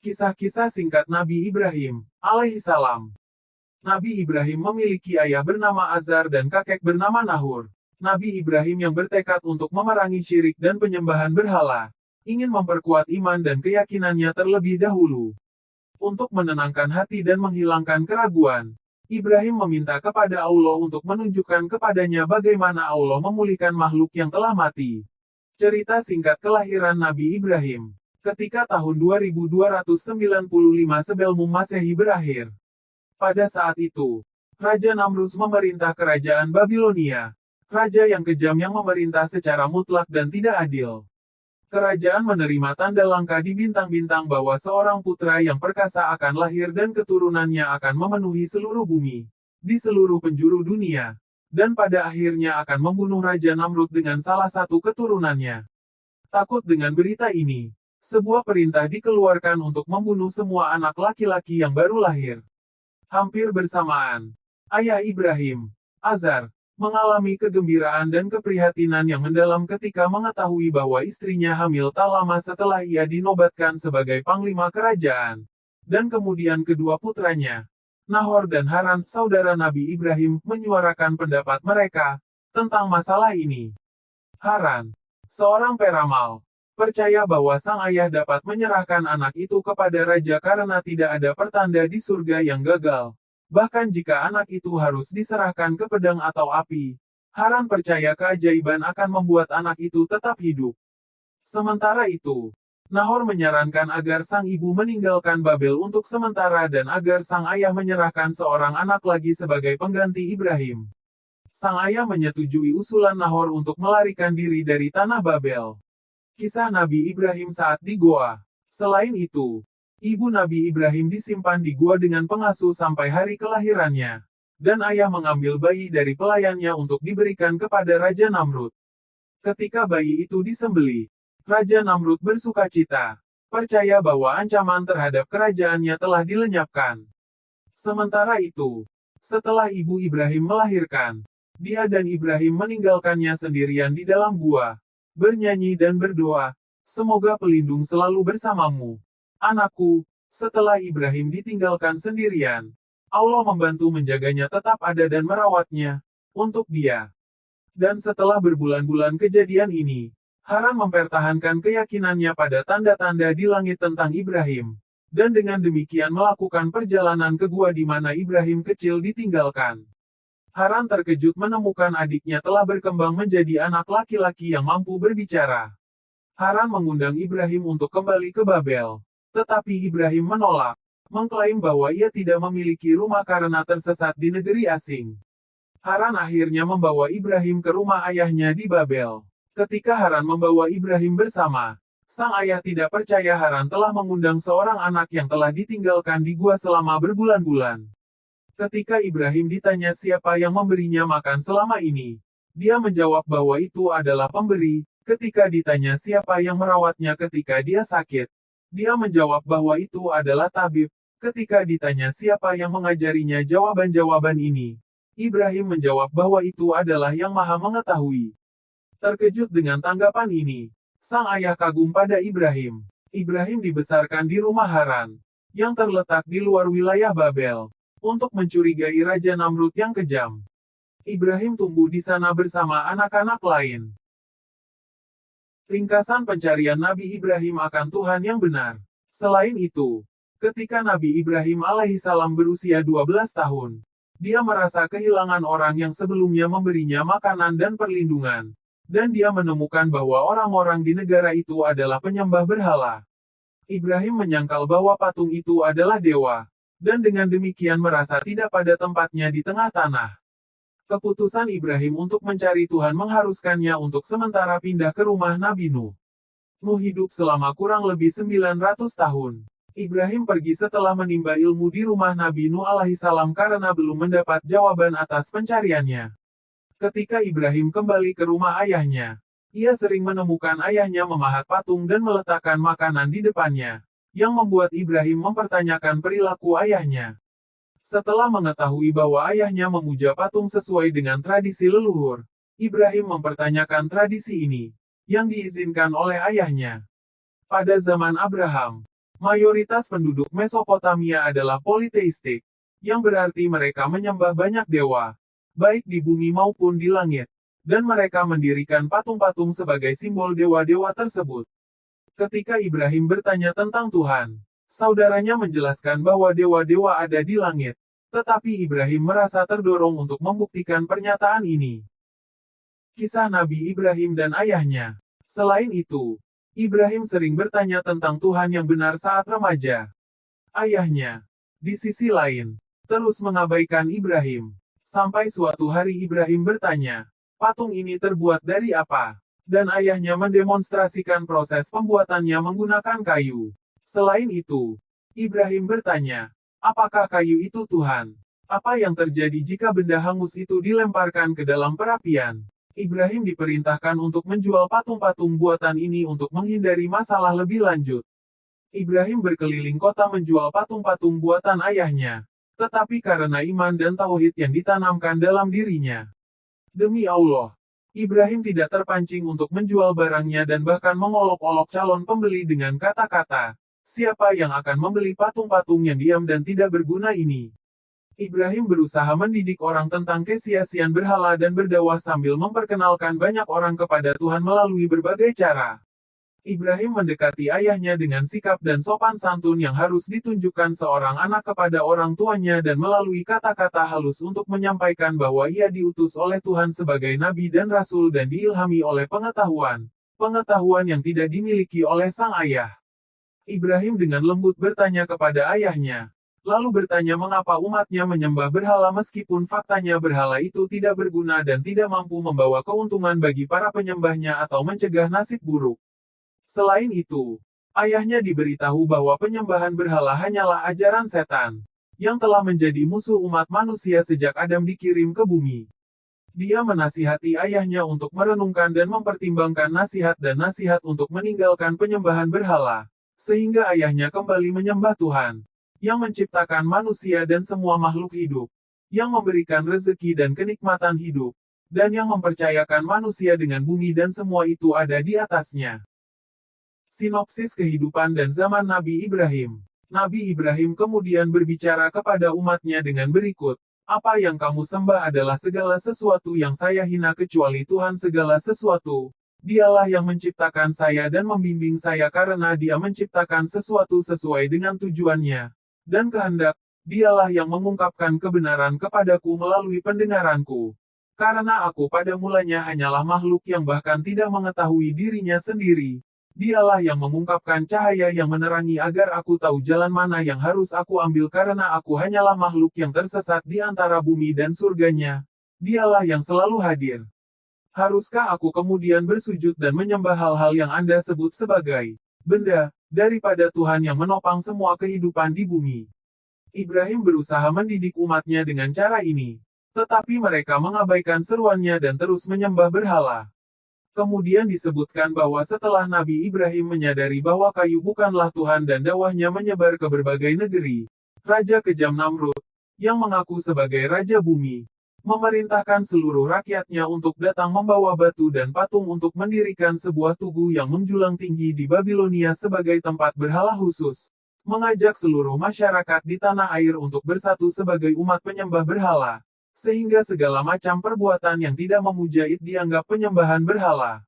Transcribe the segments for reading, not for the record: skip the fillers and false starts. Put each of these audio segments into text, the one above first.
Kisah-kisah singkat Nabi Ibrahim, alaihissalam. Nabi Ibrahim memiliki ayah bernama Azar dan kakek bernama Nahur. Nabi Ibrahim yang bertekad untuk memerangi syirik dan penyembahan berhala, ingin memperkuat iman dan keyakinannya terlebih dahulu. Untuk menenangkan hati dan menghilangkan keraguan, Ibrahim meminta kepada Allah untuk menunjukkan kepadanya bagaimana Allah memulihkan makhluk yang telah mati. Cerita singkat kelahiran Nabi Ibrahim. Ketika tahun 2295 sebelum Masehi berakhir. Pada saat itu, Raja Namrus memerintah kerajaan Babilonia. Raja yang kejam yang memerintah secara mutlak dan tidak adil. Kerajaan menerima tanda langka di bintang-bintang bahwa seorang putra yang perkasa akan lahir dan keturunannya akan memenuhi seluruh bumi, di seluruh penjuru dunia, dan pada akhirnya akan membunuh Raja Namrud dengan salah satu keturunannya. Takut dengan berita ini, sebuah perintah dikeluarkan untuk membunuh semua anak laki-laki yang baru lahir. Hampir bersamaan, ayah Ibrahim, Azar, mengalami kegembiraan dan keprihatinan yang mendalam ketika mengetahui bahwa istrinya hamil tak lama setelah ia dinobatkan sebagai panglima kerajaan. Dan kemudian kedua putranya, Nahor dan Haran, saudara Nabi Ibrahim, menyuarakan pendapat mereka tentang masalah ini. Haran, seorang peramal, percaya bahwa sang ayah dapat menyerahkan anak itu kepada raja karena tidak ada pertanda di surga yang gagal. Bahkan jika anak itu harus diserahkan ke pedang atau api, Haran percaya keajaiban akan membuat anak itu tetap hidup. Sementara itu, Nahor menyarankan agar sang ibu meninggalkan Babel untuk sementara dan agar sang ayah menyerahkan seorang anak lagi sebagai pengganti Ibrahim. Sang ayah menyetujui usulan Nahor untuk melarikan diri dari tanah Babel. Kisah Nabi Ibrahim saat di Goa. Selain itu, ibu Nabi Ibrahim disimpan di gua dengan pengasuh sampai hari kelahirannya. Dan ayah mengambil bayi dari pelayannya untuk diberikan kepada Raja Namrud. Ketika bayi itu disembelih, Raja Namrud bersukacita, percaya bahwa ancaman terhadap kerajaannya telah dilenyapkan. Sementara itu, setelah ibu Ibrahim melahirkan, dia dan Ibrahim meninggalkannya sendirian di dalam gua, bernyanyi dan berdoa, "Semoga pelindung selalu bersamamu, anakku." Setelah Ibrahim ditinggalkan sendirian, Allah membantu menjaganya tetap ada dan merawatnya untuk dia. Dan setelah berbulan-bulan kejadian ini, Haran mempertahankan keyakinannya pada tanda-tanda di langit tentang Ibrahim, dan dengan demikian melakukan perjalanan ke gua di mana Ibrahim kecil ditinggalkan. Haran terkejut menemukan adiknya telah berkembang menjadi anak laki-laki yang mampu berbicara. Haran mengundang Ibrahim untuk kembali ke Babel. Tetapi Ibrahim menolak, mengklaim bahwa ia tidak memiliki rumah karena tersesat di negeri asing. Haran akhirnya membawa Ibrahim ke rumah ayahnya di Babel. Ketika Haran membawa Ibrahim bersama, sang ayah tidak percaya Haran telah mengundang seorang anak yang telah ditinggalkan di gua selama berbulan-bulan. Ketika Ibrahim ditanya siapa yang memberinya makan selama ini, dia menjawab bahwa itu adalah pemberi. Ketika ditanya siapa yang merawatnya ketika dia sakit, dia menjawab bahwa itu adalah tabib. Ketika ditanya siapa yang mengajarinya jawaban-jawaban ini, Ibrahim menjawab bahwa itu adalah Yang Maha Mengetahui. Terkejut dengan tanggapan ini, sang ayah kagum pada Ibrahim. Ibrahim dibesarkan di rumah Haran, yang terletak di luar wilayah Babel, untuk mencurigai Raja Namrud yang kejam. Ibrahim tumbuh di sana bersama anak-anak lain. Ringkasan pencarian Nabi Ibrahim akan Tuhan yang benar. Selain itu, ketika Nabi Ibrahim alaihissalam berusia 12 tahun, dia merasa kehilangan orang yang sebelumnya memberinya makanan dan perlindungan. Dan dia menemukan bahwa orang-orang di negara itu adalah penyembah berhala. Ibrahim menyangkal bahwa patung itu adalah dewa, dan dengan demikian merasa tidak pada tempatnya di tengah tanah. Keputusan Ibrahim untuk mencari Tuhan mengharuskannya untuk sementara pindah ke rumah Nabi Nuh. Nuh hidup selama kurang lebih 900 tahun. Ibrahim pergi setelah menimba ilmu di rumah Nabi Nuh alaihissalam karena belum mendapat jawaban atas pencariannya. Ketika Ibrahim kembali ke rumah ayahnya, ia sering menemukan ayahnya memahat patung dan meletakkan makanan di depannya, yang membuat Ibrahim mempertanyakan perilaku ayahnya. Setelah mengetahui bahwa ayahnya memuja patung sesuai dengan tradisi leluhur, Ibrahim mempertanyakan tradisi ini, yang diizinkan oleh ayahnya. Pada zaman Abraham, Mayoritas penduduk Mesopotamia adalah politeistik, yang berarti mereka menyembah banyak dewa, baik di bumi maupun di langit, dan mereka mendirikan patung-patung sebagai simbol dewa-dewa tersebut. Ketika Ibrahim bertanya tentang Tuhan, saudaranya menjelaskan bahwa dewa-dewa ada di langit, tetapi Ibrahim merasa terdorong untuk membuktikan pernyataan ini. Kisah Nabi Ibrahim dan ayahnya. Selain itu, Ibrahim sering bertanya tentang Tuhan yang benar saat remaja. Ayahnya, di sisi lain, terus mengabaikan Ibrahim. Sampai suatu hari Ibrahim bertanya, patung ini terbuat dari apa? Dan ayahnya mendemonstrasikan proses pembuatannya menggunakan kayu. Selain itu, Ibrahim bertanya, apakah kayu itu Tuhan? Apa yang terjadi jika benda hangus itu dilemparkan ke dalam perapian? Ibrahim diperintahkan untuk menjual patung-patung buatan ini untuk menghindari masalah lebih lanjut. Ibrahim berkeliling kota menjual patung-patung buatan ayahnya, tetapi karena iman dan tauhid yang ditanamkan dalam dirinya. Demi Allah, Ibrahim tidak terpancing untuk menjual barangnya dan bahkan mengolok-olok calon pembeli dengan kata-kata, siapa yang akan membeli patung-patung yang diam dan tidak berguna ini? Ibrahim berusaha mendidik orang tentang kesia-siaan berhala dan berdakwah sambil memperkenalkan banyak orang kepada Tuhan melalui berbagai cara. Ibrahim mendekati ayahnya dengan sikap dan sopan santun yang harus ditunjukkan seorang anak kepada orang tuanya dan melalui kata-kata halus untuk menyampaikan bahwa ia diutus oleh Tuhan sebagai nabi dan rasul dan diilhami oleh pengetahuan yang tidak dimiliki oleh sang ayah. Ibrahim dengan lembut bertanya kepada ayahnya, lalu bertanya mengapa umatnya menyembah berhala meskipun faktanya berhala itu tidak berguna dan tidak mampu membawa keuntungan bagi para penyembahnya atau mencegah nasib buruk. Selain itu, ayahnya diberitahu bahwa penyembahan berhala hanyalah ajaran setan, yang telah menjadi musuh umat manusia sejak Adam dikirim ke bumi. Dia menasihati ayahnya untuk merenungkan dan mempertimbangkan nasihat dan nasihat untuk meninggalkan penyembahan berhala, sehingga ayahnya kembali menyembah Tuhan, yang menciptakan manusia dan semua makhluk hidup, yang memberikan rezeki dan kenikmatan hidup, dan yang mempercayakan manusia dengan bumi dan semua itu ada di atasnya. Sinopsis kehidupan dan zaman Nabi Ibrahim. Nabi Ibrahim kemudian berbicara kepada umatnya dengan berikut, apa yang kamu sembah adalah segala sesuatu yang saya hina kecuali Tuhan segala sesuatu. Dialah yang menciptakan saya dan membimbing saya karena dia menciptakan sesuatu sesuai dengan tujuannya dan kehendak, dialah yang mengungkapkan kebenaran kepadaku melalui pendengaranku. Karena aku pada mulanya hanyalah makhluk yang bahkan tidak mengetahui dirinya sendiri. Dialah yang mengungkapkan cahaya yang menerangi agar aku tahu jalan mana yang harus aku ambil karena aku hanyalah makhluk yang tersesat di antara bumi dan surganya. Dialah yang selalu hadir. Haruskah aku kemudian bersujud dan menyembah hal-hal yang Anda sebut sebagai benda, daripada Tuhan yang menopang semua kehidupan di bumi? Ibrahim berusaha mendidik umatnya dengan cara ini, tetapi mereka mengabaikan seruannya dan terus menyembah berhala. Kemudian disebutkan bahwa setelah Nabi Ibrahim menyadari bahwa kayu bukanlah Tuhan dan dakwahnya menyebar ke berbagai negeri, Raja kejam Namrud, yang mengaku sebagai Raja Bumi, memerintahkan seluruh rakyatnya untuk datang membawa batu dan patung untuk mendirikan sebuah tugu yang menjulang tinggi di Babilonia sebagai tempat berhala khusus, mengajak seluruh masyarakat di tanah air untuk bersatu sebagai umat penyembah berhala, sehingga segala macam perbuatan yang tidak memuja dianggap penyembahan berhala.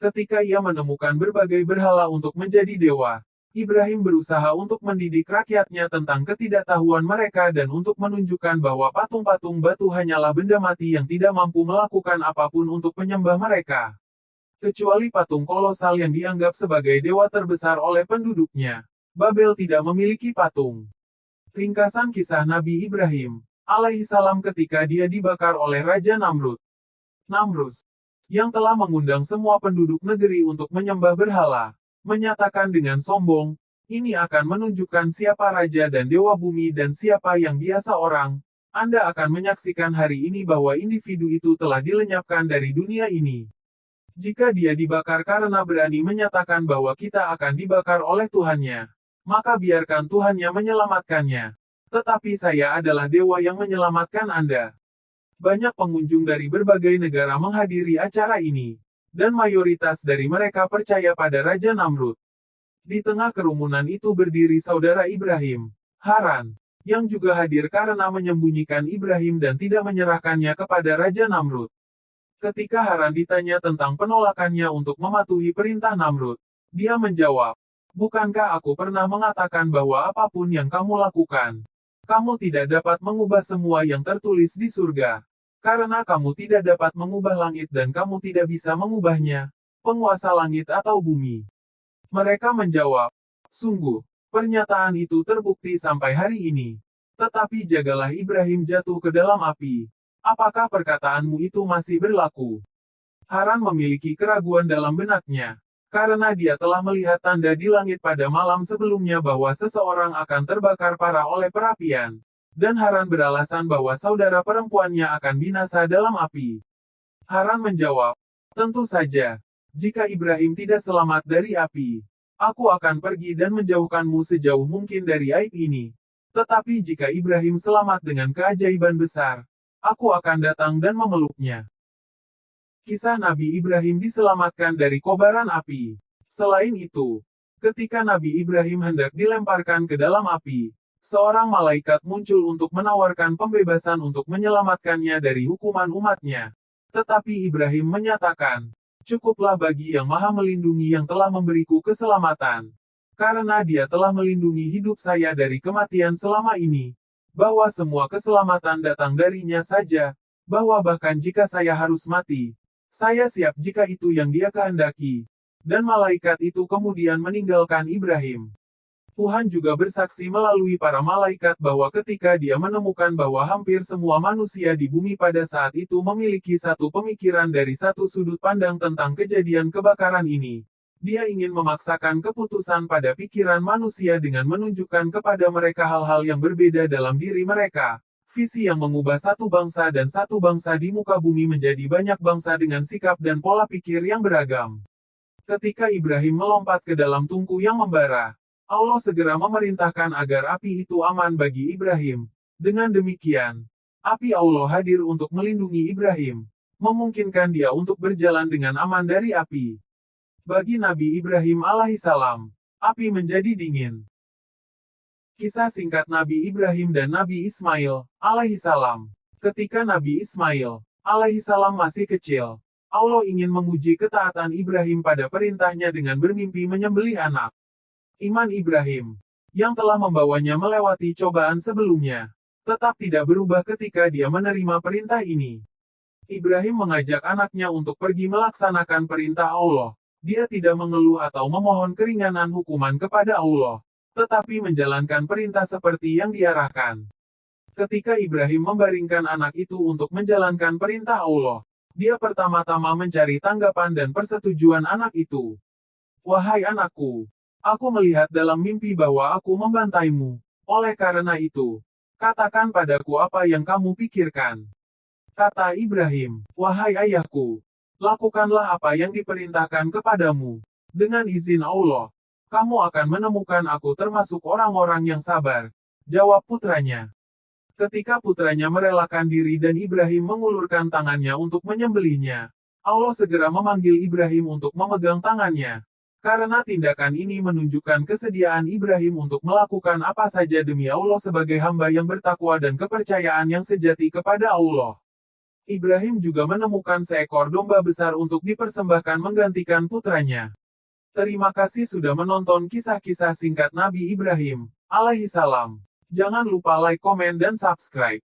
Ketika ia menemukan berbagai berhala untuk menjadi dewa, Ibrahim berusaha untuk mendidik rakyatnya tentang ketidaktahuan mereka dan untuk menunjukkan bahwa patung-patung batu hanyalah benda mati yang tidak mampu melakukan apapun untuk penyembah mereka. Kecuali patung kolosal yang dianggap sebagai dewa terbesar oleh penduduknya. Babel tidak memiliki patung. Ringkasan kisah Nabi Ibrahim, alaihissalam ketika dia dibakar oleh Raja Namrud. Namrus, yang telah mengundang semua penduduk negeri untuk menyembah berhala, menyatakan dengan sombong, ini akan menunjukkan siapa raja dan dewa bumi dan siapa yang biasa orang. Anda akan menyaksikan hari ini bahwa individu itu telah dilenyapkan dari dunia ini. Jika dia dibakar karena berani menyatakan bahwa kita akan dibakar oleh Tuhannya, maka biarkan Tuhannya menyelamatkannya. Tetapi saya adalah dewa yang menyelamatkan Anda. Banyak pengunjung dari berbagai negara menghadiri acara ini, dan mayoritas dari mereka percaya pada Raja Namrud. Di tengah kerumunan itu berdiri saudara Ibrahim, Haran, yang juga hadir karena menyembunyikan Ibrahim dan tidak menyerahkannya kepada Raja Namrud. Ketika Haran ditanya tentang penolakannya untuk mematuhi perintah Namrud, dia menjawab, "Bukankah aku pernah mengatakan bahwa apapun yang kamu lakukan, kamu tidak dapat mengubah semua yang tertulis di surga, karena kamu tidak dapat mengubah langit dan kamu tidak bisa mengubahnya, penguasa langit atau bumi." Mereka menjawab, "Sungguh, pernyataan itu terbukti sampai hari ini. Tetapi jagalah Ibrahim jatuh ke dalam api. Apakah perkataanmu itu masih berlaku?" Haran memiliki keraguan dalam benaknya, karena dia telah melihat tanda di langit pada malam sebelumnya bahwa seseorang akan terbakar parah oleh perapian. Dan Haran beralasan bahwa saudara perempuannya akan binasa dalam api. Haran menjawab, "Tentu saja. Jika Ibrahim tidak selamat dari api, aku akan pergi dan menjauhkanmu sejauh mungkin dari aib ini. Tetapi jika Ibrahim selamat dengan keajaiban besar, aku akan datang dan memeluknya." Kisah Nabi Ibrahim diselamatkan dari kobaran api. Selain itu, ketika Nabi Ibrahim hendak dilemparkan ke dalam api, seorang malaikat muncul untuk menawarkan pembebasan untuk menyelamatkannya dari hukuman umatnya. Tetapi Ibrahim menyatakan, "Cukuplah bagi Yang Maha Melindungi yang telah memberiku keselamatan. Karena Dia telah melindungi hidup saya dari kematian selama ini, bahwa semua keselamatan datang darinya saja, bahwa bahkan jika saya harus mati, saya siap jika itu yang Dia kehendaki." Dan malaikat itu kemudian meninggalkan Ibrahim. Tuhan juga bersaksi melalui para malaikat bahwa ketika Dia menemukan bahwa hampir semua manusia di bumi pada saat itu memiliki satu pemikiran dari satu sudut pandang tentang kejadian kebakaran ini, Dia ingin memaksakan keputusan pada pikiran manusia dengan menunjukkan kepada mereka hal-hal yang berbeda dalam diri mereka, visi yang mengubah satu bangsa dan satu bangsa di muka bumi menjadi banyak bangsa dengan sikap dan pola pikir yang beragam. Ketika Ibrahim melompat ke dalam tungku yang membara, Allah segera memerintahkan agar api itu aman bagi Ibrahim. Dengan demikian, api Allah hadir untuk melindungi Ibrahim, memungkinkan dia untuk berjalan dengan aman dari api. Bagi Nabi Ibrahim alaihissalam, api menjadi dingin. Kisah singkat Nabi Ibrahim dan Nabi Ismail alaihissalam. Ketika Nabi Ismail alaihissalam masih kecil, Allah ingin menguji ketaatan Ibrahim pada perintahnya dengan bermimpi menyembelih anak. Iman Ibrahim, yang telah membawanya melewati cobaan sebelumnya, tetap tidak berubah ketika dia menerima perintah ini. Ibrahim mengajak anaknya untuk pergi melaksanakan perintah Allah. Dia tidak mengeluh atau memohon keringanan hukuman kepada Allah, tetapi menjalankan perintah seperti yang diarahkan. Ketika Ibrahim membaringkan anak itu untuk menjalankan perintah Allah, dia pertama-tama mencari tanggapan dan persetujuan anak itu. "Wahai anakku, aku melihat dalam mimpi bahwa aku membantaimu. Oleh karena itu, katakan padaku apa yang kamu pikirkan." Kata Ibrahim, "Wahai ayahku, lakukanlah apa yang diperintahkan kepadamu. Dengan izin Allah, kamu akan menemukan aku termasuk orang-orang yang sabar." Jawab putranya. Ketika putranya merelakan diri dan Ibrahim mengulurkan tangannya untuk menyembelihnya, Allah segera memanggil Ibrahim untuk memegang tangannya. Karena tindakan ini menunjukkan kesediaan Ibrahim untuk melakukan apa saja demi Allah sebagai hamba yang bertakwa dan kepercayaan yang sejati kepada Allah. Ibrahim juga menemukan seekor domba besar untuk dipersembahkan menggantikan putranya. Terima kasih sudah menonton kisah-kisah singkat Nabi Ibrahim alaihissalam. Jangan lupa like, komen, dan subscribe.